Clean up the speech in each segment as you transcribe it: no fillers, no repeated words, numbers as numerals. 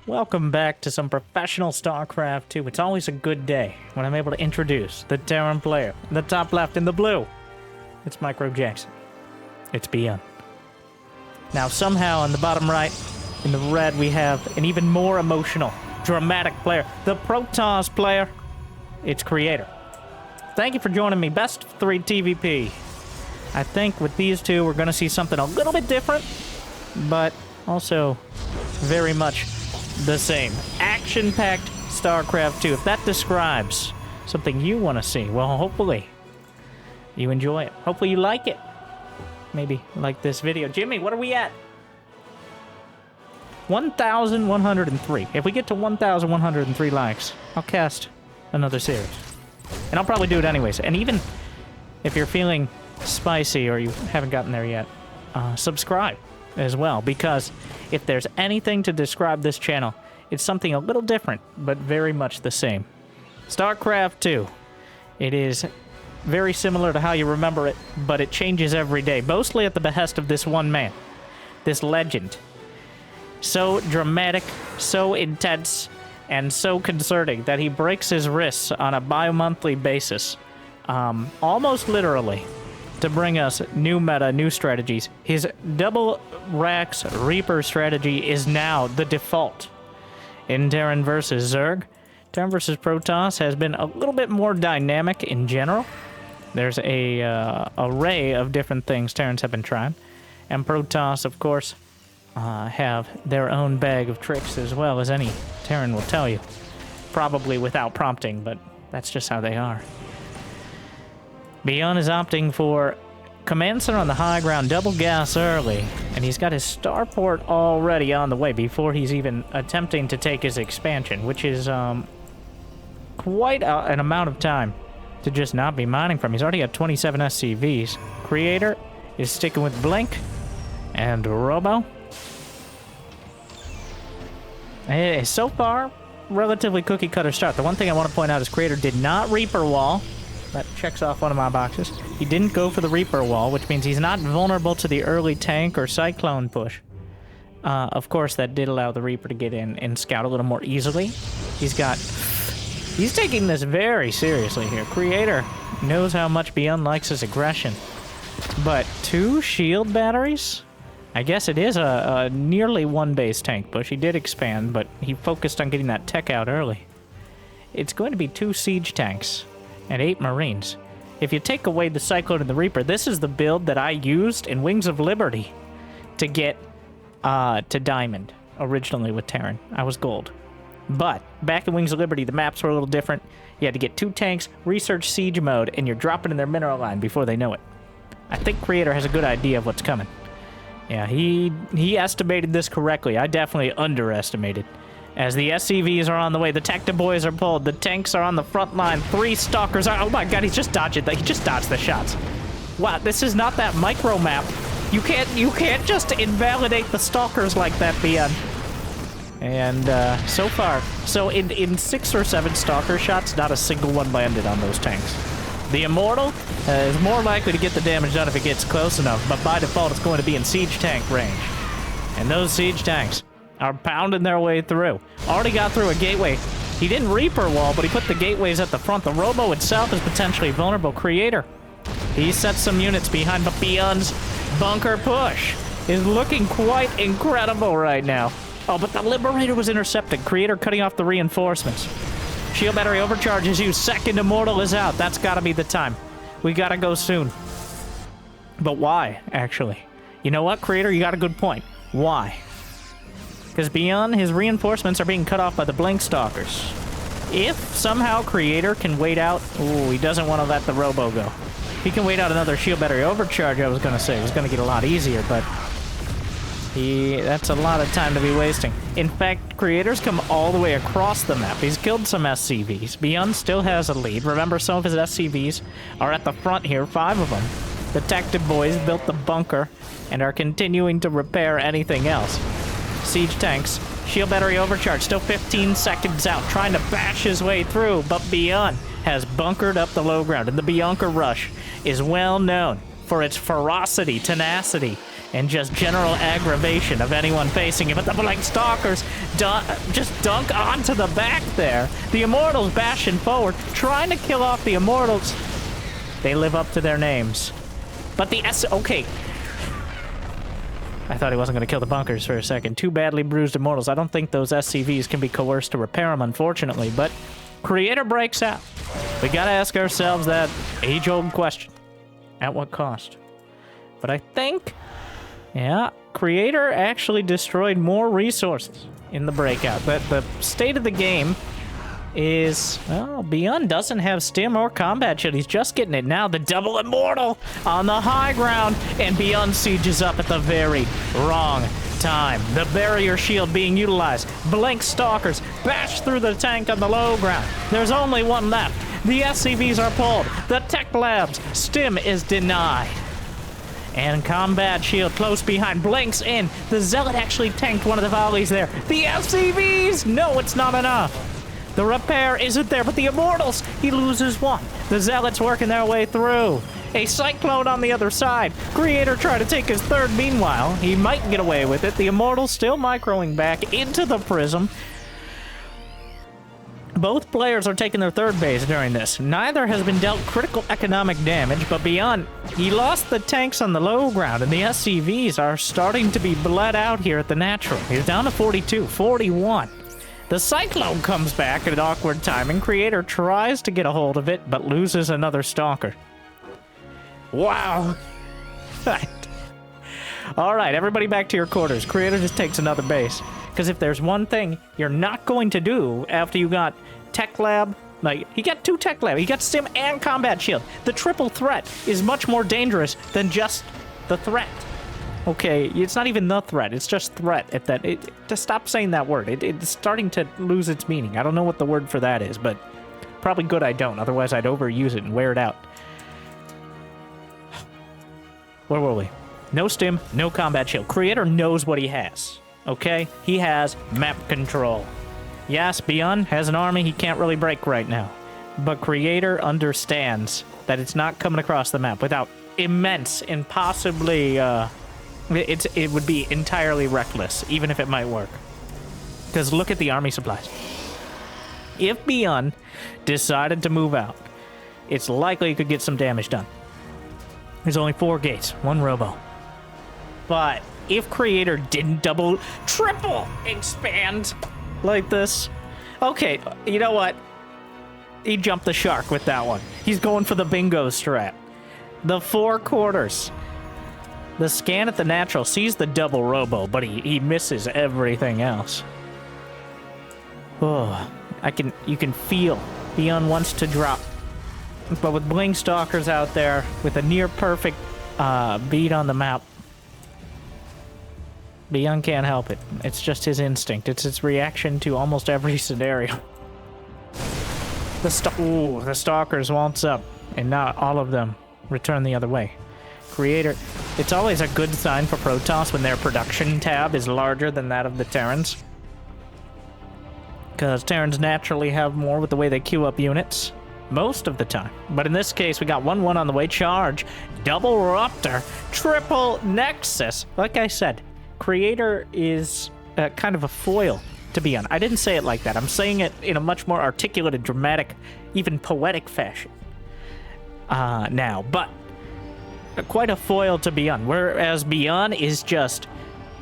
Welcome back to some professional StarCraft 2. It's always a good day when I'm able to introduce the Terran player. In the top left in the blue, it's Micro Jackson. It's ByuN. Now somehow on the bottom right, in the red, we have an even more emotional, dramatic player. The Protoss player, it's Creator. Thank you for joining me. Best of 3 TVP. I think with these two, we're going to see something a little bit different, but also very much the same. Action-packed StarCraft 2. If that describes something you want to see, well, hopefully you enjoy it. Hopefully you like it. Maybe like this video. Jimmy, what are we at? 1,103. If we get to 1,103 likes, I'll cast another series. And I'll probably do it anyways. And even if you're feeling spicy or you haven't gotten there yet, subscribe as well, because if there's anything to describe this channel, it's something a little different, but very much the same. StarCraft 2. It is very similar to how you remember it, but it changes every day, mostly at the behest of this one man, this legend. So dramatic, so intense, and so concerning that he breaks his wrists on a bi-monthly basis, almost literally, to bring us new meta, new strategies. His double Rax Reaper strategy is now the default in Terran versus Zerg. Terran versus Protoss has been a little bit more dynamic in general. There's a array of different things Terrans have been trying, and Protoss, of course, have their own bag of tricks as well, as any Terran will tell you. Probably without prompting, but that's just how they are. ByuN is opting for command center on the high ground, double gas early, and he's got his starport already on the way before he's even attempting to take his expansion, which is quite an amount of time to just not be mining from. He's already got 27 SCVs. Creator is sticking with Blink and Robo. And so far, relatively cookie cutter start. The one thing I want to point out is Creator did not Reaper Wall. That checks off one of my boxes. He didn't go for the Reaper Wall, which means he's not vulnerable to the early tank or Cyclone push. Of course, that did allow the Reaper to get in and scout a little more easily. He's taking this very seriously here. Creator knows how much ByuN likes his aggression. But 2 shield batteries? I guess it is a nearly 1 base tank push. He did expand, but he focused on getting that tech out early. It's going to be 2 siege tanks and 8 Marines. If you take away the Cyclone and the Reaper, this is the build that I used in Wings of Liberty to get to Diamond, originally with Terran. I was gold. But back in Wings of Liberty, the maps were a little different. You had to get 2 tanks, research siege mode, and you're dropping in their mineral line before they know it. I think Creator has a good idea of what's coming. Yeah, he estimated this correctly. I definitely underestimated. As the SCVs are on the way, the Tacta boys are pulled, the tanks are on the front line, 3 stalkers are... Oh my god, he's just dodging he just dodged the shots. Wow, this is not that micro map. You can't just invalidate the stalkers like that, ByuN. And so far, so in 6 or 7 stalker shots, not a single one landed on those tanks. The Immortal is more likely to get the damage done if it gets close enough, but by default it's going to be in siege tank range. And those siege tanks are pounding their way through. Already got through a gateway. He didn't Reaper Wall, but he put the gateways at the front. The Robo itself is potentially vulnerable. Creator, he set some units behind, but ByuN's bunker push is looking quite incredible right now. Oh, but the Liberator was intercepted. Creator cutting off the reinforcements. Shield battery overcharge is used. Second Immortal is out. That's got to be the time. We got to go soon. But why, actually? You know what, Creator? You got a good point. Why? Because ByuN, his reinforcements are being cut off by the Blink Stalkers. If somehow Creator can wait out... Ooh, he doesn't want to let the Robo go. He can wait out another shield battery overcharge, I was going to say. It was going to get a lot easier, but... that's a lot of time to be wasting. In fact, Creator's come all the way across the map. He's killed some SCVs. ByuN still has a lead. Remember, some of his SCVs are at the front here, 5 of them. The Tacta boys built the bunker and are continuing to repair anything else. Siege tanks. Shield battery overcharge. Still 15 seconds out. Trying to bash his way through. But ByuN has bunkered up the low ground. And the ByuNker rush is well known for its ferocity, tenacity, and just general aggravation of anyone facing him. But the Blink Stalkers just dunk onto the back there. The Immortals bashing forward, trying to kill off the Immortals. They live up to their names. But the okay. I thought he wasn't going to kill the bunkers for a second. Two badly bruised Immortals. I don't think those SCVs can be coerced to repair them, unfortunately. But Creator breaks out. We got to ask ourselves that age-old question. At what cost? But I think, yeah, Creator actually destroyed more resources in the breakout. But the state of the game is, well, ByuN doesn't have stim or combat shield. He's just getting it now. The double Immortal on the high ground, and ByuN sieges up at the very wrong time. The barrier shield being utilized. Blink Stalkers bash through the tank on the low ground. There's only one left. The SCVs are pulled. The Tech Labs stim is denied. And combat shield close behind, blinks in. The Zealot actually tanked one of the volleys there. The SCVs! No, it's not enough. The repair isn't there, but the Immortals, he loses one. The Zealots working their way through. A Cyclone on the other side. Creator trying to take his third meanwhile. He might get away with it. The Immortals still microing back into the Prism. Both players are taking their third base during this. Neither has been dealt critical economic damage, but ByuN, he lost the tanks on the low ground, and the SCVs are starting to be bled out here at the natural. He's down to 42, 41. The Cyclone comes back at an awkward timing. Creator tries to get a hold of it, but loses another Stalker. Wow. All right, everybody back to your quarters. Creator just takes another base. Because if there's one thing you're not going to do after you got Tech Lab, like, he got 2 Tech Lab, he got Stim and Combat Shield. The triple threat is much more dangerous than just the threat. Okay, it's not even the threat, it's just threat. At that, just stop saying that word. It's starting to lose its meaning. I don't know what the word for that is, but probably good I don't. Otherwise, I'd overuse it and wear it out. Where were we? No Stim, no Combat Shield. Creator knows what he has. Okay? He has map control. Yes, ByuN has an army he can't really break right now. But Creator understands that it's not coming across the map without immense and possibly, it would be entirely reckless, even if it might work. Because look at the army supplies. If ByuN decided to move out, it's likely he could get some damage done. There's only 4 gates, 1 robo. But if Creator didn't double, triple expand like this, okay, you know what? He jumped the shark with that one. He's going for the bingo strat. The 4 quarters. The scan at the natural sees the double robo, but he misses everything else. Oh, you can feel ByuN wants to drop. But with Blink Stalkers out there, with a near perfect beat on the map, ByuN can't help it. It's just his instinct. It's his reaction to almost every scenario. The Stalkers waltz up, and not all of them return the other way. Creator, it's always a good sign for Protoss when their production tab is larger than that of the Terrans. Because Terrans naturally have more with the way they queue up units. Most of the time. But in this case, we got 1-1 on the way. Charge, double Raptor, triple Nexus. Like I said, Creator is kind of a foil to ByuN. I didn't say it like that. I'm saying it in a much more articulate and dramatic, even poetic fashion now. But quite a foil to ByuN. Whereas ByuN is just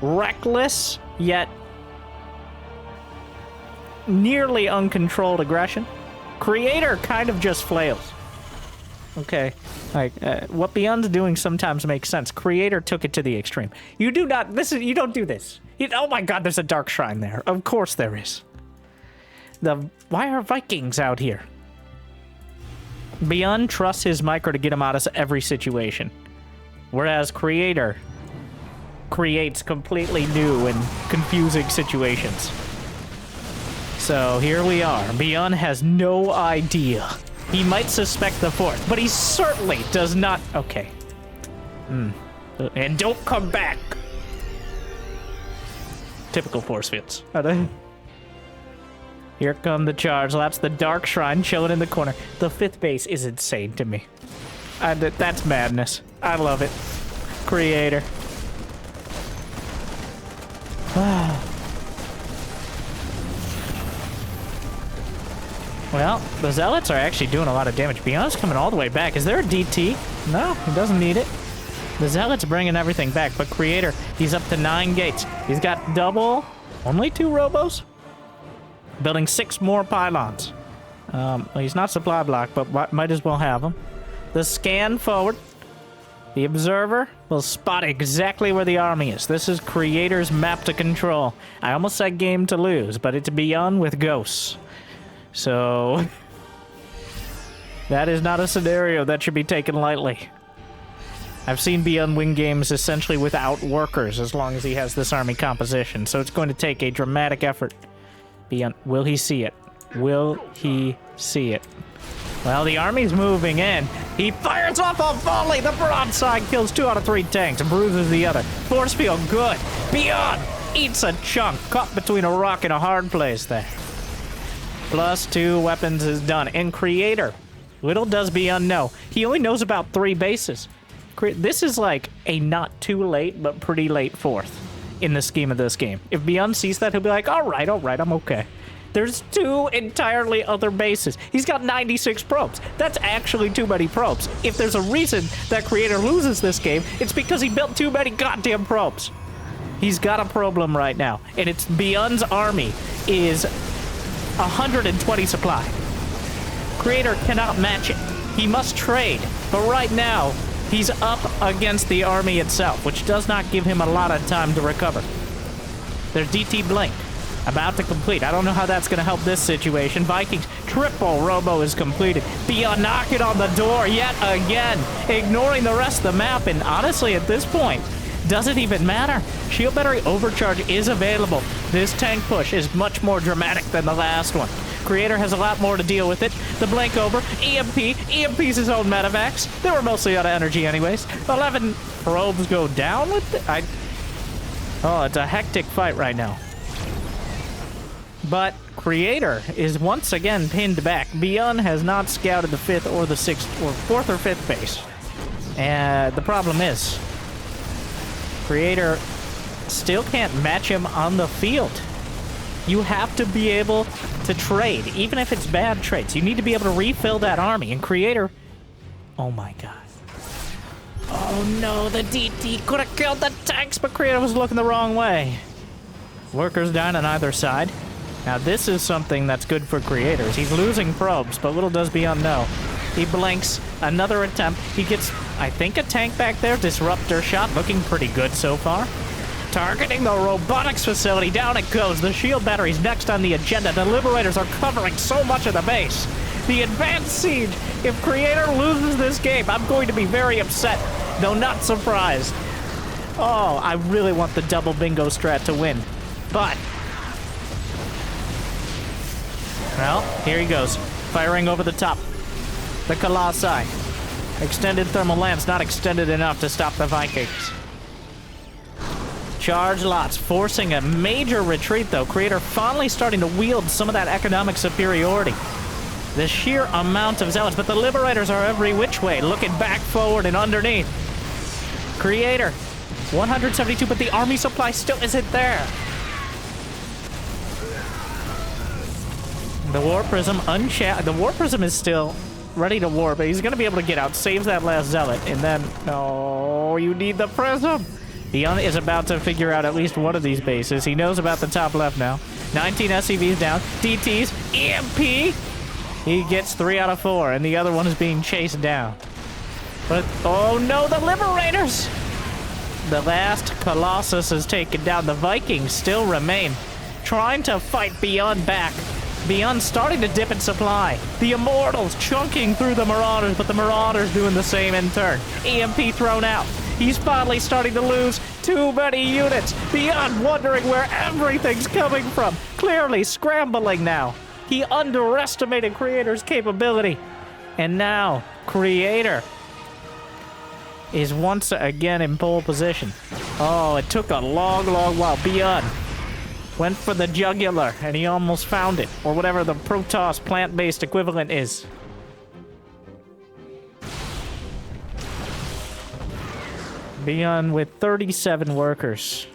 reckless, yet nearly uncontrolled aggression. Creator kind of just flails. Okay, like what ByuN's doing sometimes makes sense. Creator took it to the extreme. You do not. You don't do this. Oh my God, there's a dark shrine there. Of course there is. Why are Vikings out here? ByuN trusts his micro to get him out of every situation, whereas Creator creates completely new and confusing situations. So here we are. ByuN has no idea. He might suspect the fourth, but he certainly does not. Okay. And don't come back. Typical force fields. Here come the charge. That's the Dark Shrine chilling in the corner. The 5th base is insane to me. That's madness. I love it. Creator. Well, the Zealots are actually doing a lot of damage. ByuN's coming all the way back. Is there a DT? No, he doesn't need it. The Zealot's bringing everything back, but Creator, he's up to 9 gates. He's got double, only 2 robos. Building 6 more pylons. Well, he's not supply block, but might as well have them. The scan forward. The observer will spot exactly where the army is. This is Creator's map to control. I almost said game to lose, but it's ByuN with ghosts. So that is not a scenario that should be taken lightly. I've seen ByuN win games essentially without workers as long as he has this army composition. So it's going to take a dramatic effort. ByuN, will he see it? Will he see it? Well, the army's moving in. He fires off a volley. The broadside kills 2 out of 3 tanks and bruises the other. Force field, good. ByuN eats a chunk. Caught between a rock and a hard place there. +2 weapons is done. And Creator, little does ByuN know, he only knows about 3 bases. This is like a not too late, but pretty late 4th in the scheme of this game. If ByuN sees that, he'll be like, all right, I'm okay. There's 2 entirely other bases. He's got 96 probes. That's actually too many probes. If there's a reason that Creator loses this game, it's because he built too many goddamn probes. He's got a problem right now, and it's ByuN's army is 120 supply. Creator cannot match it. He must trade, but right now, he's up against the army itself, which does not give him a lot of time to recover. There's DT Blink. About to complete. I don't know how that's going to help this situation. Vikings, triple robo is completed. ByuN knocking on the door yet again, ignoring the rest of the map, and honestly, at this point, doesn't even matter. Shield battery overcharge is available. This tank push is much more dramatic than the last one. Creator has a lot more to deal with it. The blink over, EMP's his own medevacs. They were mostly out of energy anyways. 11 probes go down with it. Oh, it's a hectic fight right now. But Creator is once again pinned back. ByuN has not scouted the 5th or the 6th or 4th or 5th base. And the problem is, Creator still can't match him on the field. You have to be able to trade, even if it's bad trades. You need to be able to refill that army. And Creator, oh my god. Oh no, the DT could have killed the tanks, but Creator was looking the wrong way. Workers down on either side. Now this is something that's good for Creators. He's losing probes, but little does ByuN know. He blinks, another attempt. He gets, I think, a tank back there. Disruptor shot, looking pretty good so far. Targeting the robotics facility, down it goes. The shield battery's next on the agenda. The Liberators are covering so much of the base. The advanced siege. If Creator loses this game, I'm going to be very upset, though not surprised. Oh, I really want the double bingo strat to win. But, well, here he goes. Firing over the top. The Colossi. Extended thermal lance, not extended enough to stop the Vikings. Charge lots, forcing a major retreat, though. Creator finally starting to wield some of that economic superiority. The sheer amount of zealots, but the Liberators are every which way, looking back, forward, and underneath. Creator, 172, but the army supply still isn't there. The War Prism the War Prism is still ready to war, but he's going to be able to get out, saves that last zealot, and then, no, you need the Prism. ByuN is about to figure out at least one of these bases. He knows about the top left now. 19 SCVs down. DTs. EMP. He gets 3 out of 4, and the other one is being chased down. But, oh no, the Liberators! The last Colossus is taken down. The Vikings still remain, trying to fight ByuN back. ByuN starting to dip in supply. The Immortals chunking through the Marauders, but the Marauders doing the same in turn. EMP thrown out. He's finally starting to lose too many units. ByuN wondering where everything's coming from. Clearly scrambling now. He underestimated Creator's capability. And now, Creator is once again in pole position. Oh, it took a long, long while. ByuN went for the jugular, and he almost found it. Or whatever the Protoss plant-based equivalent is. ByuN with 37 workers.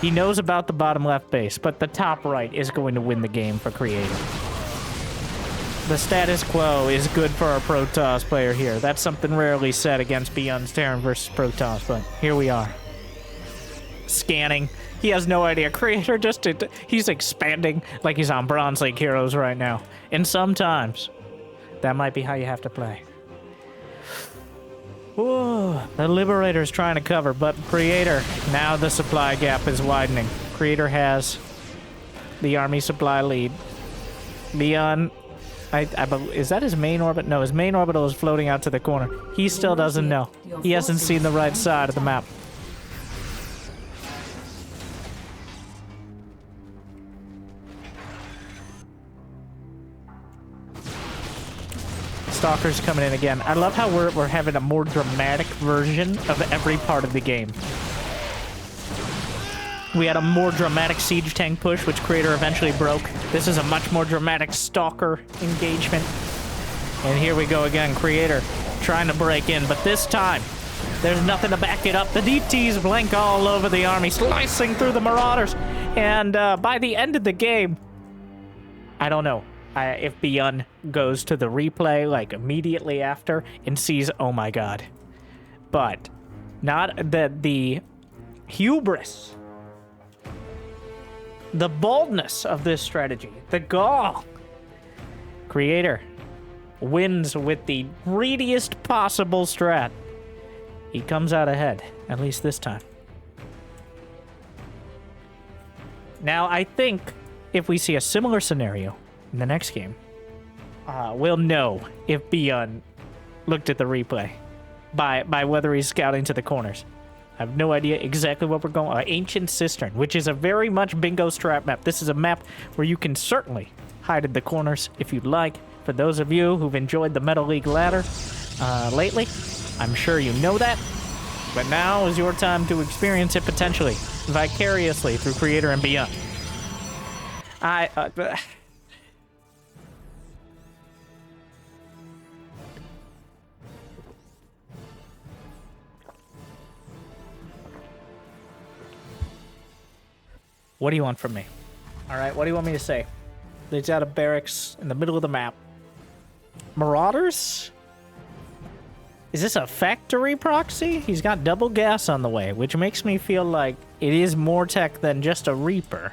He knows about the bottom left base, but the top right is going to win the game for Creator. The status quo is good for our Protoss player here. That's something rarely said against ByuN's Terran versus Protoss, but here we are. Scanning. He has no idea. Creator he's expanding like he's on Bronze League Heroes right now. And sometimes, that might be how you have to play. Whoa, the Liberator's trying to cover, but Creator, now the supply gap is widening. Creator has the army supply lead. ByuN, is that his main orbit? No, his main orbital is floating out to the corner. He still doesn't know. He hasn't seen the right side of the map. Stalker's coming in again. I love how we're having a more dramatic version of every part of the game. We had a more dramatic siege tank push, which Creator eventually broke. This is a much more dramatic Stalker engagement. And here we go again, Creator trying to break in, but this time, there's nothing to back it up. The DTs blank all over the army, slicing through the Marauders. And by the end of the game, I don't know. If ByuN goes to the replay, like, immediately after and sees, oh my god. But, not the hubris, the boldness of this strategy, the gall. Creator wins with the greediest possible strat. He comes out ahead, at least this time. Now, I think if we see a similar scenario in the next game, we'll know if ByuN looked at the replay by whether he's scouting to the corners. I have no idea exactly what we're going. Ancient Cistern, which is a very much bingo strat map. This is a map where you can certainly hide in the corners if you'd like. For those of you who've enjoyed the Meta League ladder lately, I'm sure you know that. But now is your time to experience it potentially, vicariously through Creator and ByuN. What do you want from me? Alright, what do you want me to say? There's out a barracks in the middle of the map. Marauders? Is this a factory proxy? He's got double gas on the way, which makes me feel like it is more tech than just a Reaper.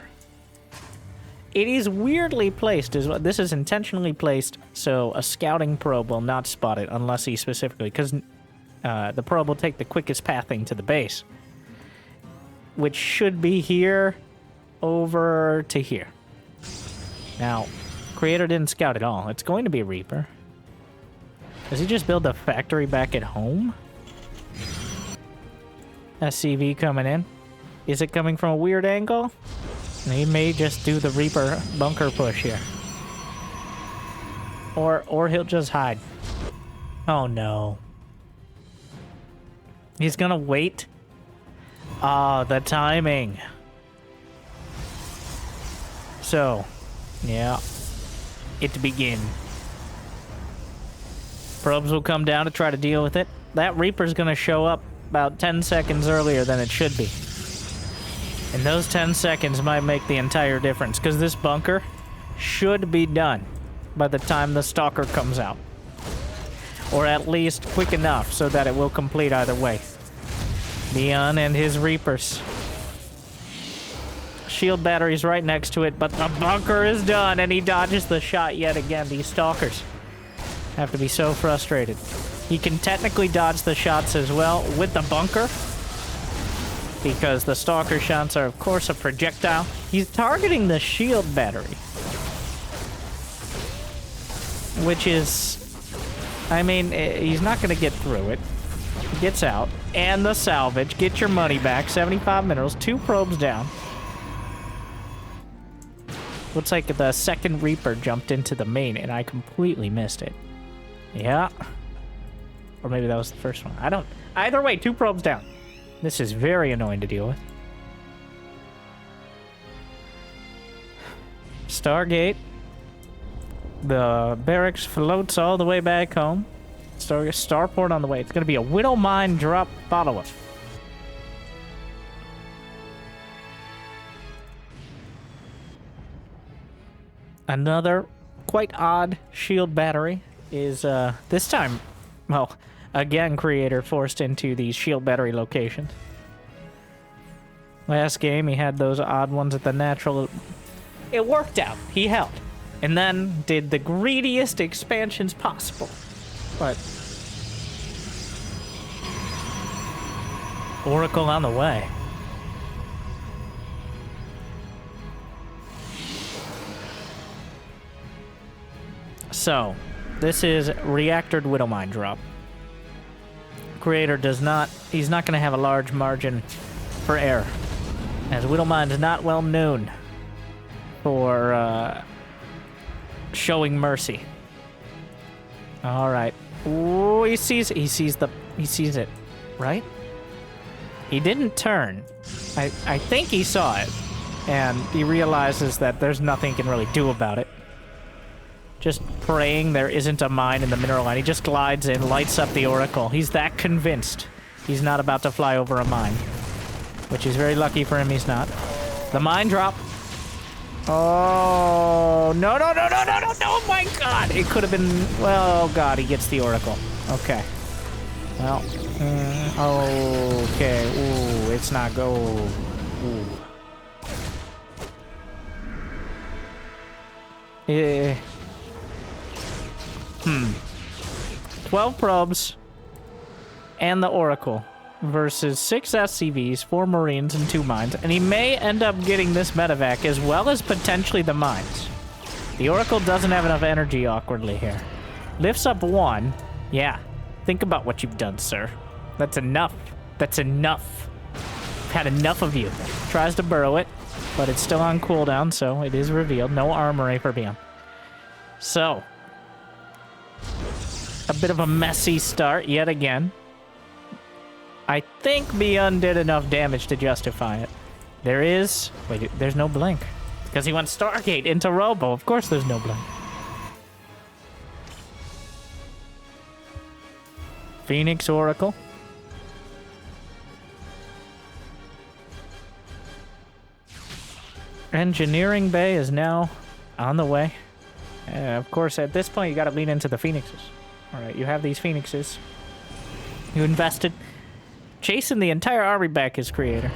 It is weirdly placed. This is intentionally placed so a scouting probe will not spot it unless he specifically, because the probe will take the quickest pathing to the base, which should be here over to here. Now, Creator didn't scout at all. It's going to be a Reaper. Does he just build a factory back at home? SCV coming in. Is it coming from a weird angle? He may just do the Reaper bunker push here. Or he'll just hide. Oh no. He's gonna wait. Ah, the timing. So, yeah. It begin. Probes will come down to try to deal with it. That Reaper's gonna show up about 10 seconds earlier than it should be. And those 10 seconds might make the entire difference, because this bunker should be done by the time the Stalker comes out. Or at least quick enough so that it will complete either way. ByuN and his Reapers. Shield battery's right next to it, but the bunker is done, and he dodges the shot yet again. These Stalkers have to be so frustrated. He can technically dodge the shots as well with the bunker, because the Stalker shots are, of course, a projectile. He's targeting the shield battery, which is, I mean, he's not going to get through it. He gets out, and the salvage. Get your money back. 75 minerals, 2 probes down. Looks like the second Reaper jumped into the main, and I completely missed it. Yeah. Or maybe that was the first one. I don't... Either way, 2 probes down. This is very annoying to deal with. Stargate. The barracks floats all the way back home. Starport on the way. It's going to be a Widow Mine drop follow-up. Another quite odd shield battery is this time, well, again, Creator forced into these shield battery locations. Last game, he had those odd ones at the natural. It worked out. He held. And then did the greediest expansions possible. But Oracle on the way. So, this is reactored Widowmine drop. Creator does not, he's not going to have a large margin for error, as Widowmine is not well known for showing mercy. All right. Ooh, he sees it, right? He didn't turn. I think he saw it, and he realizes that there's nothing he can really do about it. Just praying there isn't a mine in the mineral line. He just glides in, lights up the Oracle. He's that convinced he's not about to fly over a mine. Which is very lucky for him he's not. The mine drop. Oh, no, no, no, no, no, no, no, oh my god! It could have been, well, oh god, he gets the Oracle. Okay. Well, okay, ooh, it's not go. Ooh. Yeah. 12 probes and the Oracle versus 6 SCVs, 4 Marines, and 2 mines. And he may end up getting this medevac as well as potentially the mines. The Oracle doesn't have enough energy awkwardly here. Lifts up 1. Yeah. Think about what you've done, sir. That's enough. That's enough. I've had enough of you. Tries to burrow it, but it's still on cooldown, so it is revealed. No armory for ByuN. So, a bit of a messy start yet again. I think ByuN did enough damage to justify it. There is... Wait, there's no blink. Because he went Stargate into Robo. Of course there's no blink. Phoenix Oracle. Engineering Bay is now on the way. Of course, at this point, you gotta lean into the Phoenixes. Alright, you have these Phoenixes. You invested. Chasing the entire army back is Creator.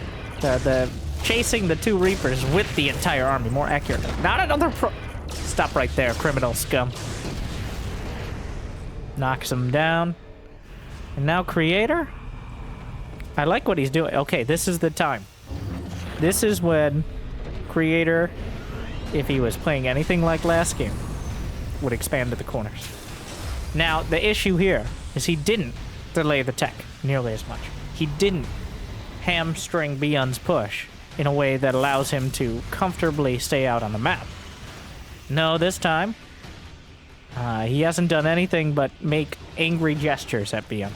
Chasing the 2 Reapers with the entire army, more accurately. Not another Stop right there, criminal scum. Knocks him down. And now Creator? I like what he's doing. Okay, this is the time. This is when Creator, if he was playing anything like last game, would expand to the corners. Now, the issue here is he didn't delay the tech nearly as much. He didn't hamstring ByuN's push in a way that allows him to comfortably stay out on the map. No, this time, he hasn't done anything but make angry gestures at ByuN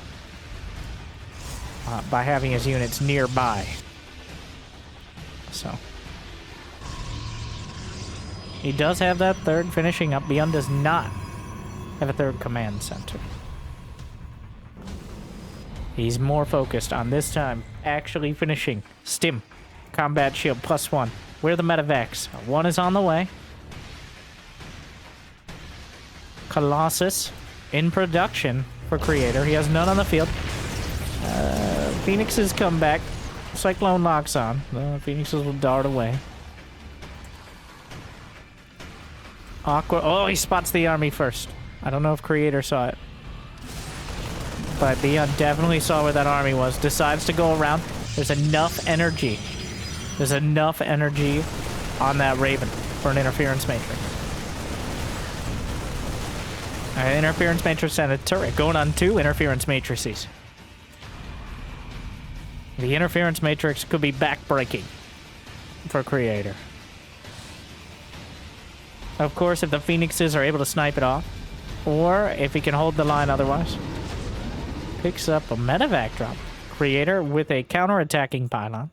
by having his units nearby. So, he does have that 3rd finishing up. ByuN does not have a 3rd command center. He's more focused on this time actually finishing Stim. Combat shield +1. Where are the medevacs? 1 is on the way. Colossus in production for Creator. He has none on the field. Phoenixes come back. Cyclone locks on. The Phoenixes will dart away. Aqua. Oh, he spots the army first. I don't know if Creator saw it. But ByuN definitely saw where that army was. Decides to go around. There's enough energy. There's enough energy on that Raven for an interference matrix. Interference matrix and a turret. Going on 2 interference matrices. The interference matrix could be backbreaking for Creator. Of course, if the Phoenixes are able to snipe it off, or if he can hold the line otherwise. Picks up a medevac drop. Creator with a counter-attacking pylon.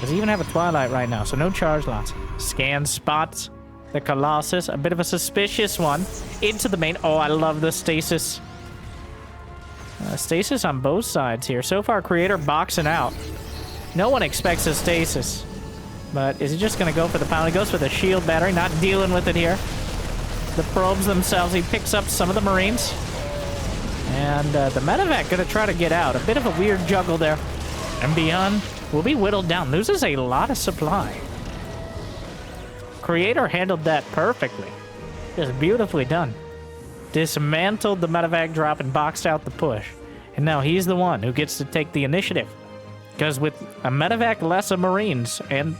Does he even have a Twilight right now? So no charge lots. Scan spots the Colossus. A bit of a suspicious one. Into the main. Oh, I love the stasis. Stasis on both sides here. So far, Creator boxing out. No one expects a stasis. But is he just going to go for the pound? He goes for the shield battery, not dealing with it here. The probes themselves, he picks up some of the Marines. And the medevac going to try to get out. A bit of a weird juggle there. And ByuN will be whittled down. Loses a lot of supply. Creator handled that perfectly. Just beautifully done. Dismantled the medevac drop and boxed out the push. And now he's the one who gets to take the initiative. Because with a medevac less of Marines and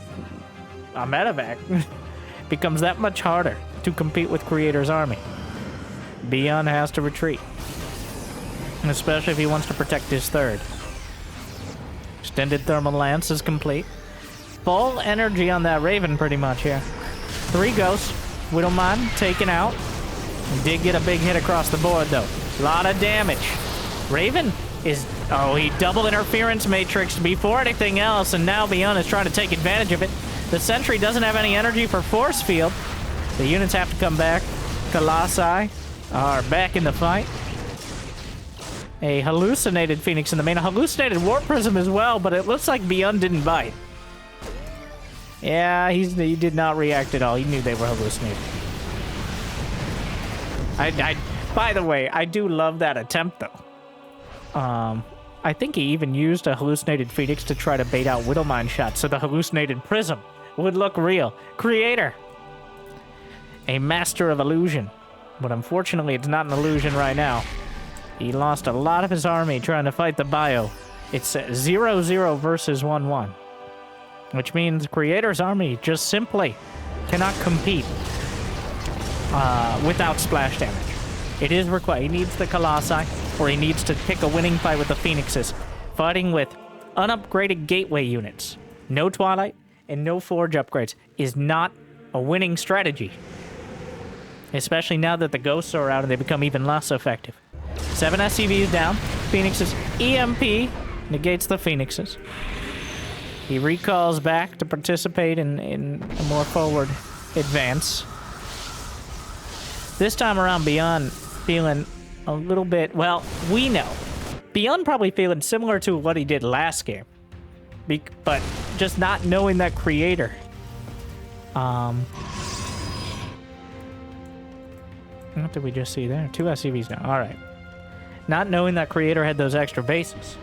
a medevac becomes that much harder to compete with Creator's army. ByuN has to retreat. Especially if he wants to protect his third. Extended thermal lance is complete. Full energy on that Raven pretty much here. 3 ghosts. We don't mind taken out. Did get a big hit across the board though. A lot of damage. Raven is... Oh, he double interference matrixed before anything else, and now ByuN is trying to take advantage of it. The sentry doesn't have any energy for force field. The units have to come back. Colossi are back in the fight. A hallucinated Phoenix in the main. A hallucinated Warp Prism as well, but it looks like ByuN didn't bite. Yeah, he did not react at all. He knew they were hallucinated. By the way, I do love that attempt, though. I think he even used a hallucinated Phoenix to try to bait out Widowmine shots, so the hallucinated Prism would look real. Creator! A master of illusion. But unfortunately, it's not an illusion right now. He lost a lot of his army trying to fight the Bio. It's 0-0 versus 1-1. Which means Creator's army just simply cannot compete without splash damage. It is required. He needs the Colossi, or he needs to pick a winning fight with the Phoenixes. Fighting with unupgraded gateway units, no Twilight, and no Forge upgrades is not a winning strategy. Especially now that the Ghosts are out and they become even less effective. 7 SCVs down. Phoenixes EMP negates the Phoenixes. He recalls back to participate in a more forward advance. This time around, ByuN feeling a little bit, well, we know. ByuN probably feeling similar to what he did last game. But just not knowing that Creator. What did we just see there? 2 SCVs now. All right. Not knowing that Creator had those extra bases.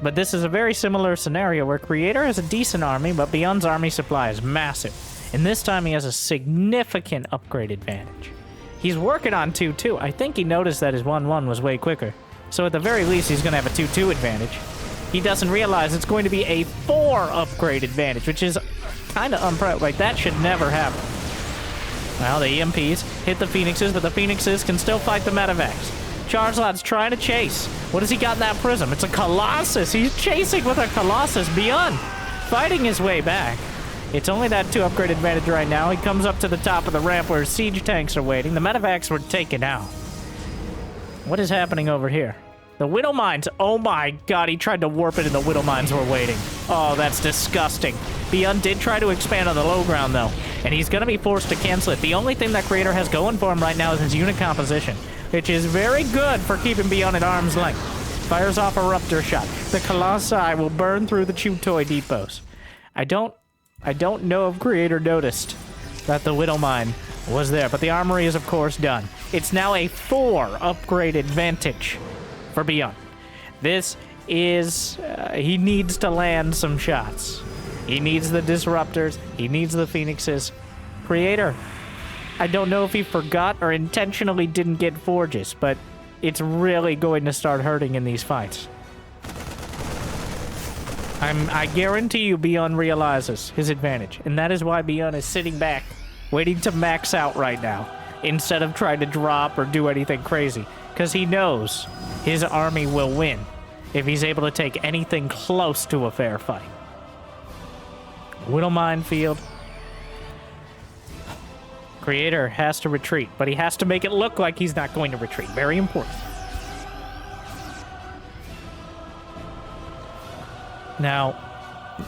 But this is a very similar scenario where Creator has a decent army, but ByuN's army supply is massive. And this time he has a significant upgrade advantage. He's working on 2-2. I think he noticed that his 1-1 was way quicker. So at the very least, he's going to have a 2-2 advantage. He doesn't realize it's going to be a 4 upgrade advantage, which is kind of unprecedented. Like, that should never happen. Well, the EMPs hit the Phoenixes, but the Phoenixes can still fight the medevacs. Charizard's trying to chase. What has he got in that prism? It's a Colossus. He's chasing with a Colossus. ByuN fighting his way back. It's only that 2 upgrade advantage right now. He comes up to the top of the ramp where siege tanks are waiting. The medevacs were taken out. What is happening over here? The Widow Mines. Oh my god, he tried to warp it and the Widow Mines were waiting. Oh, that's disgusting. ByuN did try to expand on the low ground though, and he's going to be forced to cancel it. The only thing that Creator has going for him right now is his unit composition, which is very good for keeping ByuN at arm's length. Fires off a Ruptor shot. The Colossi will burn through the Chew Toy depots. I don't know if Creator noticed that the Widow Mine was there, but the armory is of course done. It's now a 4 upgrade advantage for ByuN. This is... he needs to land some shots. He needs the Disruptors. He needs the Phoenixes. Creator, I don't know if he forgot or intentionally didn't get Forges, but it's really going to start hurting in these fights. I guarantee you ByuN realizes his advantage, and that is why ByuN is sitting back, waiting to max out right now, instead of trying to drop or do anything crazy, because he knows his army will win if he's able to take anything close to a fair fight. Widow Minefield. Creator has to retreat, but he has to make it look like he's not going to retreat. Very important. Now,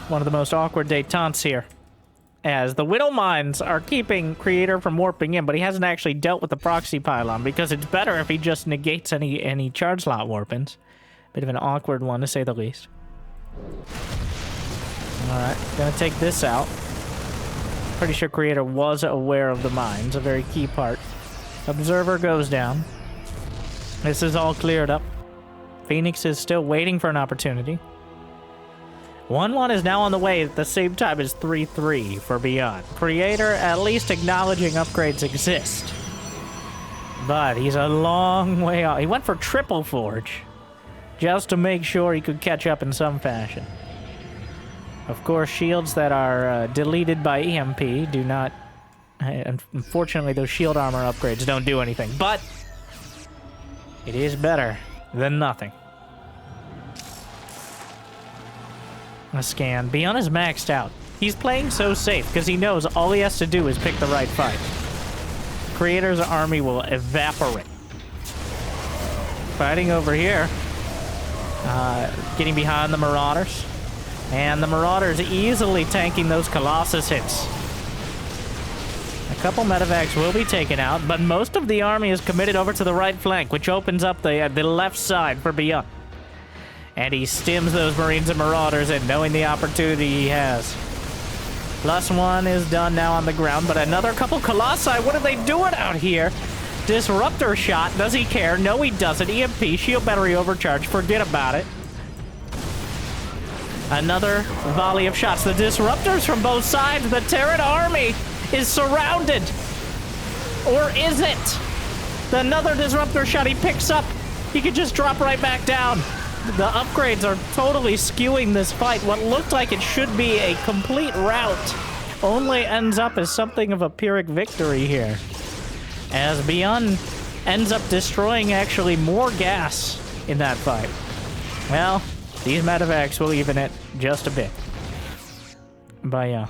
one of the most awkward détentes here, as the Widow Mines are keeping Creator from warping in, but he hasn't actually dealt with the proxy pylon, because it's better if he just negates any charge slot warpins. Bit of an awkward one, to say the least. Alright, gonna take this out. Pretty sure Creator was aware of the mines, a very key part. Observer goes down. This is all cleared up. Phoenix is still waiting for an opportunity. 1-1 is now on the way at the same time as 3-3 for ByuN. Creator at least acknowledging upgrades exist. But he's a long way off. He went for triple forge just to make sure he could catch up in some fashion. Of course, shields that are deleted by EMP do not... Unfortunately, those shield armor upgrades don't do anything. But it is better than nothing. A scan. ByuN is maxed out. He's playing so safe because he knows all he has to do is pick the right fight. Creator's army will evaporate. Fighting over here. Getting behind the Marauders. And the Marauders easily tanking those Colossus hits. A couple medevacs will be taken out, but most of the army is committed over to the right flank, which opens up the left side for ByuN. And he stims those Marines and Marauders in, knowing the opportunity he has. +1 is done now on the ground, but another couple Colossi. What are they doing out here? Disruptor shot. Does he care? No, he doesn't. EMP, shield battery overcharge. Forget about it. Another volley of shots. The disruptors from both sides. The Terran army is surrounded. Or is it? Another disruptor shot he picks up. He could just drop right back down. The upgrades are totally skewing this fight. What looked like it should be a complete rout only ends up as something of a Pyrrhic victory here. As ByuN ends up destroying actually more gas in that fight. Well, these medevacs will even it just a bit. But yeah.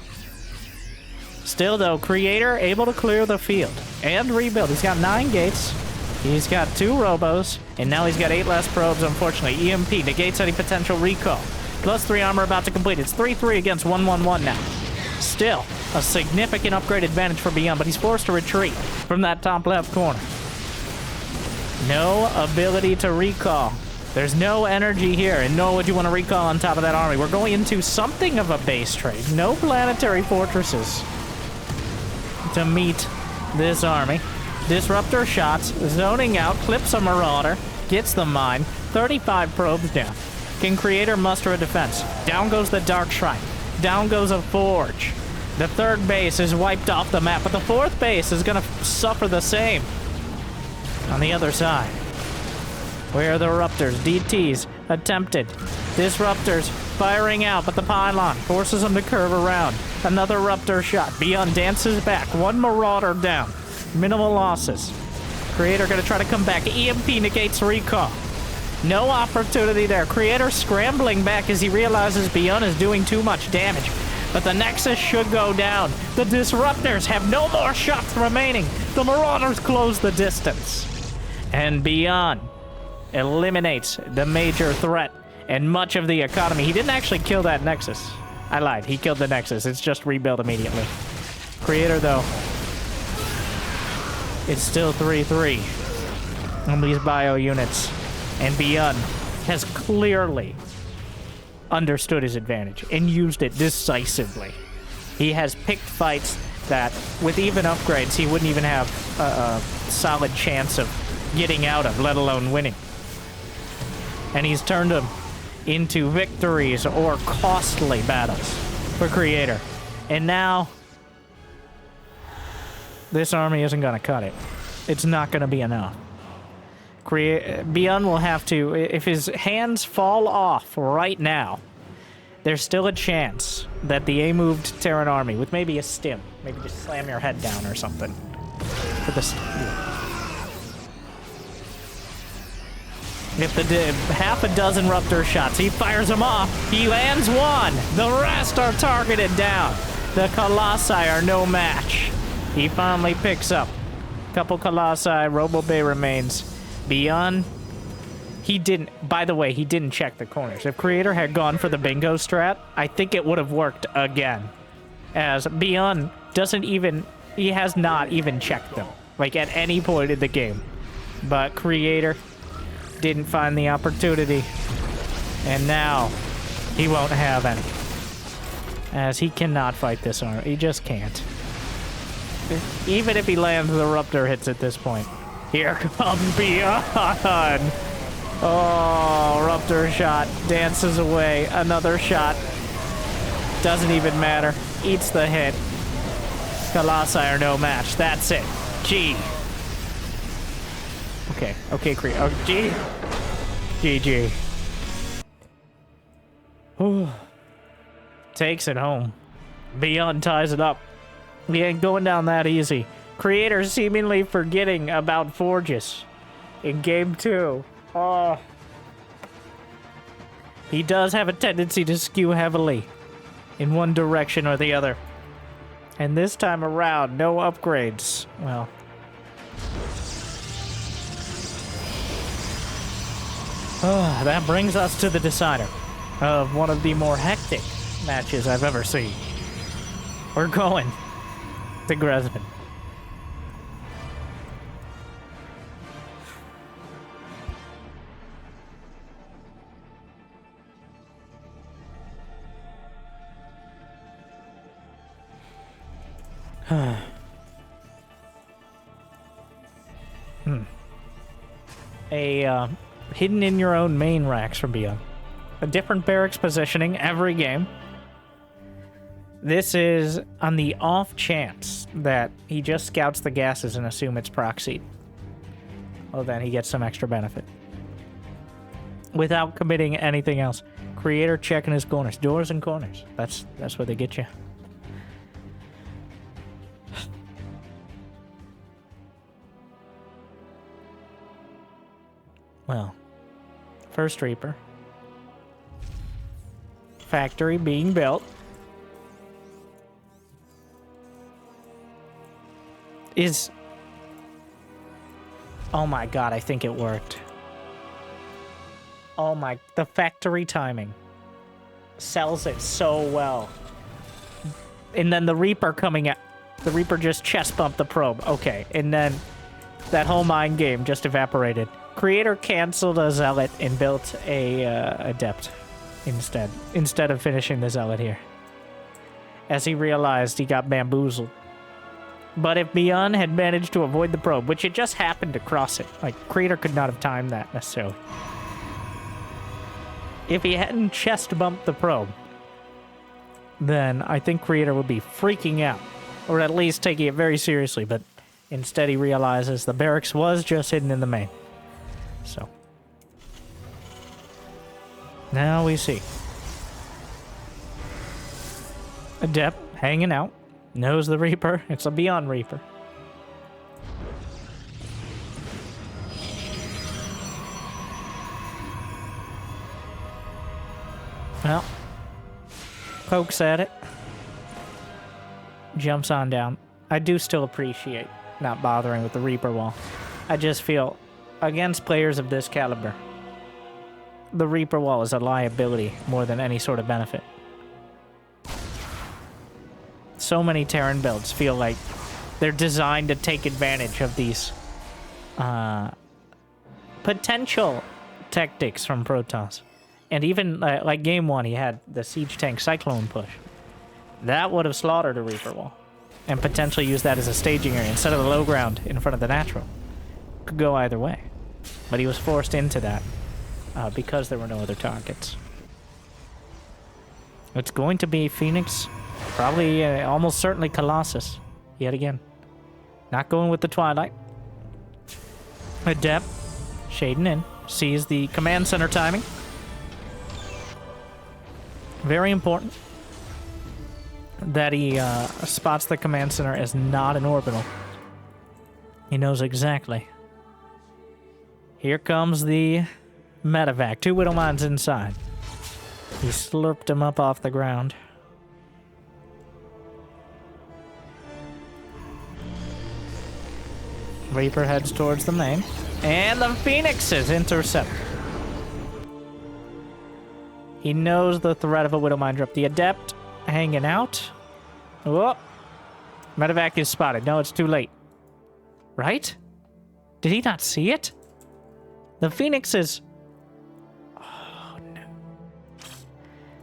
Still though, Creator able to clear the field and rebuild. He's got 9 gates. He's got 2 robos, and now he's got 8 less probes, unfortunately. EMP negates any potential recall. +3 armor about to complete. It's 3-3 against 1-1-1 now. Still, a significant upgrade advantage for ByuN, but he's forced to retreat from that top left corner. No ability to recall. There's no energy here, and nor would you want to recall on top of that army. We're going into something of a base trade. No planetary fortresses to meet this army. Disruptor shots, zoning out, clips a Marauder, gets the mine, 35 probes down. Can Creator muster a defense? Down goes the Dark Shrine. Down goes a Forge. The 3rd base is wiped off the map, but the 4th base is going to suffer the same. On the other side, where are the Ruptors? DTs attempted. Disruptors firing out, but the pylon forces them to curve around. Another Ruptor shot. ByuN dances back. 1 Marauder down. Minimal losses. Creator gonna try to come back. EMP negates recall. No opportunity there. Creator scrambling back as he realizes ByuN is doing too much damage. But the Nexus should go down. The Disruptors have no more shots remaining. The Marauders close the distance. And ByuN eliminates the major threat and much of the economy. He didn't actually kill that Nexus. I lied. He killed the Nexus. It's just rebuilt immediately. Creator, though, it's still 3-3 on these bio units. And ByuN has clearly understood his advantage and used it decisively. He has picked fights that, with even upgrades, he wouldn't even have a solid chance of getting out of, let alone winning. And he's turned them into victories or costly battles for Creator. And now, this army isn't going to cut it. It's not going to be enough. ByuN will have to, if his hands fall off right now, there's still a chance that the A-moved Terran army, with maybe a stim, maybe just slam your head down or something. For the if the half a dozen Ruptor shots, he fires them off. He lands 1. The rest are targeted down. The Colossi are no match. He finally picks up a couple Colossi. Robo Bay remains. ByuN, he didn't, by the way, he didn't check the corners. If Creator had gone for the bingo strat, I think it would have worked again. As ByuN doesn't even, he has not even checked them, like at any point in the game. But Creator didn't find the opportunity, and now he won't have any. As he cannot fight this army. He just can't. Even if he lands, the Ruptor hits at this point. Here comes ByuN. Oh, Ruptor shot. Dances away. Another shot. Doesn't even matter. Eats the hit. Colossi are no match. That's it. G. Okay. Okay, Cree. Oh, G. GG. Ooh. Takes it home. ByuN ties it up. We ain't going down that easy. Creator seemingly forgetting about Forges in game 2. Oh. He does have a tendency to skew heavily in one direction or the other. And this time around, no upgrades. Well. Oh, that brings us to the decider of one of the more hectic matches I've ever seen. We're going to Gresman. Hidden in your own main racks from ByuN. A different barracks positioning every game. This is on the off chance that he just scouts the gases and assume it's proxied. Well, then he gets some extra benefit. Without committing anything else. Creator checking his corners. Doors and corners. That's where they get you. Well, first Reaper. Factory being built. Oh my god, I think it worked. Oh my, the factory timing sells it so well. And then the Reaper coming out. The Reaper just chest bumped the probe. Okay, and then that whole mind game just evaporated. Creator canceled a Zealot and built a Adept instead of finishing the Zealot here. As he realized he got bamboozled. But if ByuN had managed to avoid the probe, which it just happened to cross it, like, Creator could not have timed that necessarily. If he hadn't chest bumped the probe, then I think Creator would be freaking out, or at least taking it very seriously, but instead he realizes the barracks was just hidden in the main. So, now we see. Adept hanging out. Knows the Reaper. It's a ByuN Reaper. Well, pokes at it. Jumps on down. I do still appreciate not bothering with the Reaper wall. I just feel, against players of this caliber, the Reaper wall is a liability more than any sort of benefit. So many Terran builds feel like they're designed to take advantage of these potential tactics from Protoss. And even like game 1, he had the Siege Tank Cyclone push. That would have slaughtered a Reaper wall and potentially used that as a staging area instead of the low ground in front of the natural. Could go either way. But he was forced into that because there were no other targets. It's going to be Phoenix. Probably, almost certainly Colossus. Yet again. Not going with the Twilight. Adept. Shading in. Sees the command center timing. Very important that he spots the command center as not an orbital. He knows exactly. Here comes the medevac. 2 Widow Mines inside. He slurped him up off the ground. Reaper heads towards the main. And the Phoenixes intercept. He knows the threat of a Widow Mine drop. The Adept hanging out. Whoop. Medevac is spotted. No, it's too late. Right? Did he not see it? The Phoenixes... Oh, no.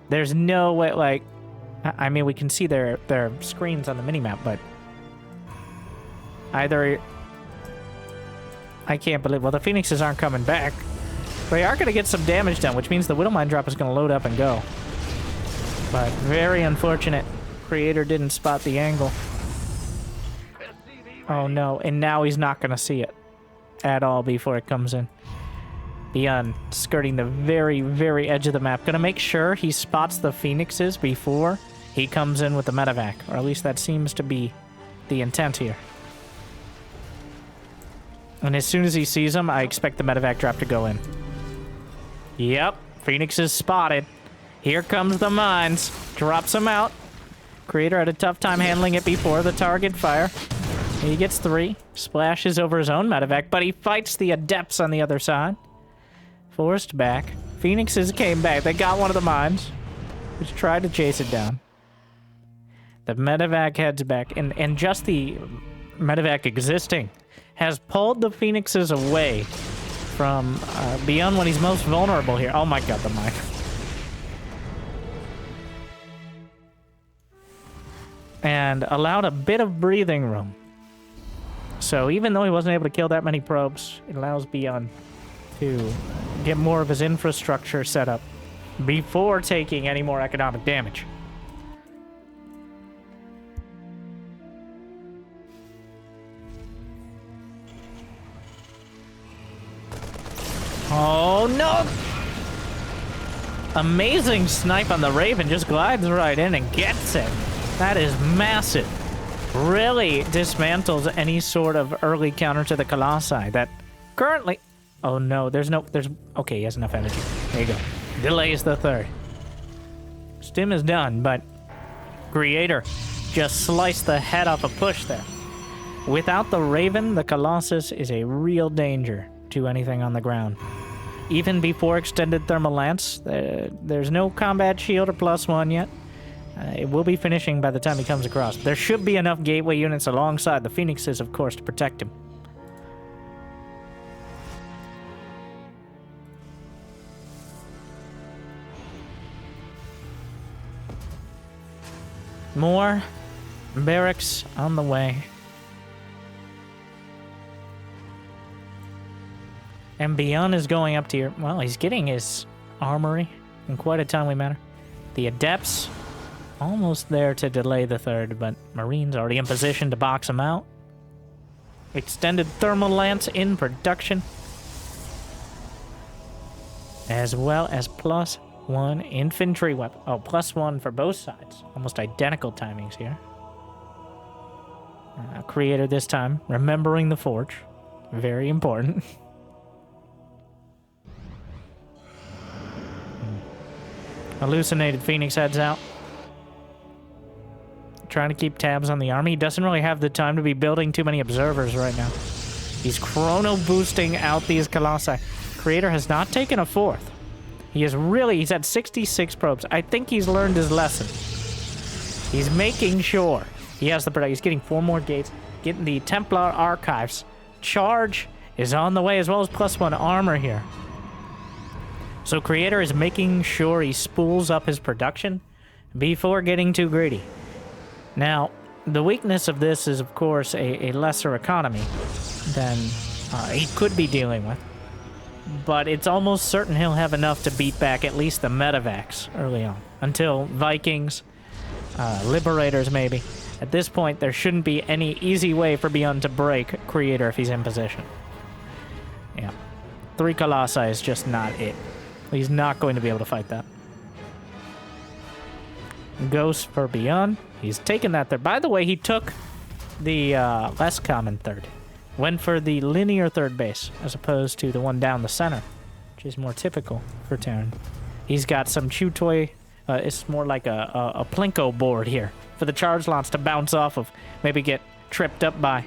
There's no way, like... I mean, we can see their screens on the minimap, but... Either... I can't believe... Well, the Phoenixes aren't coming back. They are going to get some damage done, which means the Widow Mine Drop is going to load up and go. But very unfortunate. Creator didn't spot the angle. Oh no, and now he's not going to see it at all before it comes in. ByuN skirting the very, very edge of the map. Going to make sure he spots the Phoenixes before he comes in with the medevac. Or at least that seems to be the intent here. And as soon as he sees them, I expect the medevac drop to go in. Yep, Phoenix is spotted. Here comes the mines. Drops him out. Creator had a tough time handling it before the target fire. He gets 3. Splashes over his own medevac, but he fights the Adepts on the other side. Forced back. Phoenixes came back. They got one of the mines, which tried to chase it down. The medevac heads back, and just the medevac existing has pulled the Phoenixes away from ByuN when he's most vulnerable here. Oh my god, the mine. And allowed a bit of breathing room. So even though he wasn't able to kill that many probes, it allows ByuN to get more of his infrastructure set up before taking any more economic damage. Oh no! Amazing snipe on the Raven, just glides right in and gets it. That is massive. Really dismantles any sort of early counter to the Colossi that currently... Oh no, there's... Okay, he has enough energy. There you go. Delays the 3rd. Stim is done, but Creator just sliced the head off a push there. Without the Raven, the Colossus is a real danger to anything on the ground. Even before extended thermal lance, there's no combat shield or +1 yet. It will be finishing by the time he comes across. There should be enough gateway units alongside the Phoenixes, of course, to protect him. More barracks on the way. And ByuN is going up to here. Well, he's getting his armory in quite a timely manner. The Adepts almost there to delay the 3rd, but Marine's already in position to box him out. Extended thermal lance in production. As well as +1 infantry weapon. Oh, +1 for both sides. Almost identical timings here. Creator this time, remembering the forge. Very important. Hallucinated Phoenix heads out. Trying to keep tabs on the army. He doesn't really have the time to be building too many observers right now. He's chrono boosting out these Colossi. Creator has not taken a 4th. He's had 66 probes. I think he's learned his lesson. He's making sure he has the product. He's getting 4 more gates, getting the Templar archives. Charge is on the way, as well as +1 armor here. So Creator is making sure he spools up his production before getting too greedy. Now, the weakness of this is, of course, a lesser economy than he could be dealing with. But it's almost certain he'll have enough to beat back at least the medevacs early on. Until Vikings, Liberators maybe. At this point, there shouldn't be any easy way for ByuN to break Creator if he's in position. Yeah. 3 Colossi is just not it. He's not going to be able to fight that. Ghost for ByuN. He's taken that there. By the way, he took the less common 3rd. Went for the linear 3rd base, as opposed to the one down the center, which is more typical for Terran. He's got some chew toy. It's more like a plinko board here for the charge lots to bounce off of. Maybe get tripped up by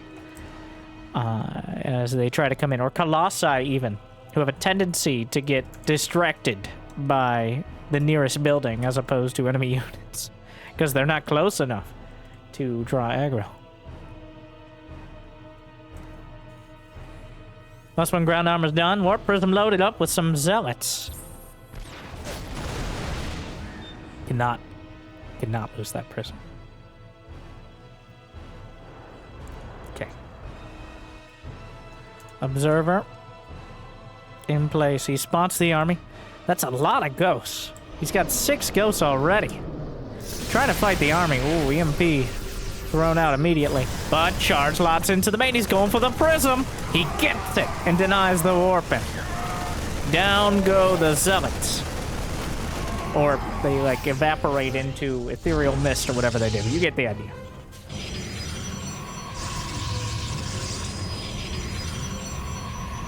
as they try to come in. Or Colossi even, who have a tendency to get distracted by the nearest building as opposed to enemy units. Because they're not close enough to draw aggro. +1 ground armor's done. Warp Prism loaded up with some Zealots. Cannot lose that Prism. Okay. Observer. In place. He spots the army. That's a lot of ghosts. He's got 6 ghosts already. Trying to fight the army. Ooh, EMP thrown out immediately. But charge lots into the main. He's going for the prism. He gets it and denies the warping. Down go the zealots. Or they, like, evaporate into ethereal mist or whatever they do. You get the idea.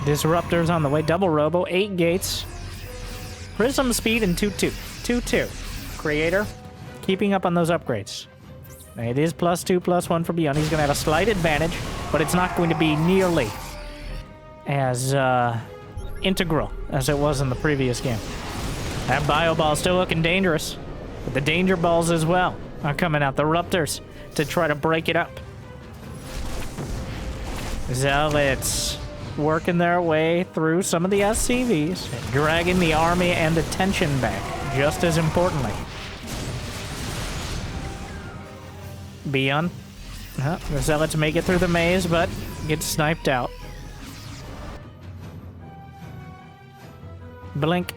Disruptors on the way. Double robo. 8 gates. Prism speed and 2-2. 2-2. Creator, keeping up on those upgrades. It is +2/+1 for ByuN. He's going to have a slight advantage, but it's not going to be nearly as integral as it was in the previous game. That bio ball is still looking dangerous, but the danger balls as well are coming out. The Ruptors to try to break it up. Zealots working their way through some of the SCVs, dragging the army and attention back, just as importantly. ByuN. The Zealots make it through the maze, but get sniped out. Blink.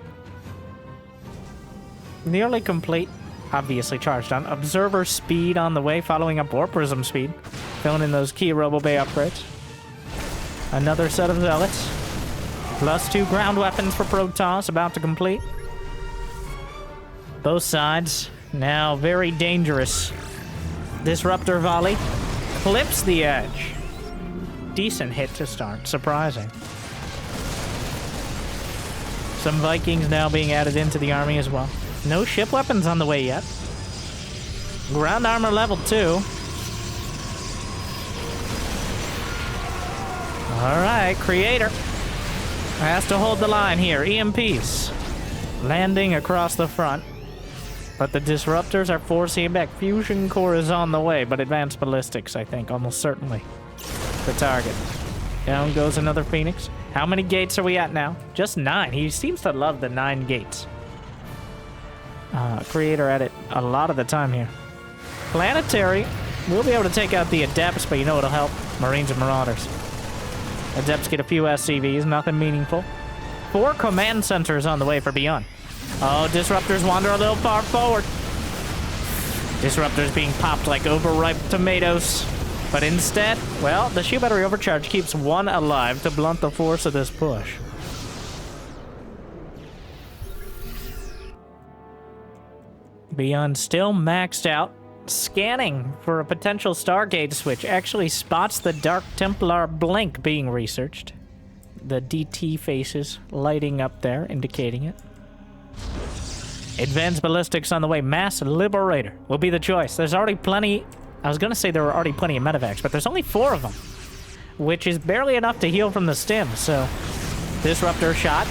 Nearly complete. Obviously charged on. Observer speed on the way, following up Warp Prism speed. Filling in those key Robo Bay upgrades. Another set of Zealots. +2 ground weapons for Protoss, about to complete. Both sides now very dangerous. Disruptor volley clips the edge. Decent hit to start, surprising. Some Vikings now being added into the army as well. No ship weapons on the way yet. Ground armor level 2. Alright, Creator has to hold the line here. EMPs landing across the front. But the Disruptors are forcing it back. Fusion Core is on the way, but Advanced Ballistics, I think, almost certainly the target. Down goes another Phoenix. How many gates are we at now? Just 9. He seems to love the 9 gates. Creator at it a lot of the time here. Planetary. We'll be able to take out the Adepts, but you know what'll help? Marines and Marauders. Adepts get a few SCVs, nothing meaningful. 4 command centers on the way for ByuN. Oh, Disruptors wander a little far forward. Disruptors being popped like overripe tomatoes. But instead, well, the shield battery overcharge keeps 1 alive to blunt the force of this push. ByuN still maxed out. Scanning for a potential Stargate switch. Actually spots the Dark Templar blink being researched. The DT faces lighting up there, indicating it. Advanced Ballistics on the way. Mass Liberator will be the choice. There's already plenty... I was going to say there were already plenty of medevacs, but there's only 4 of them, which is barely enough to heal from the stim, so... Disruptor shot.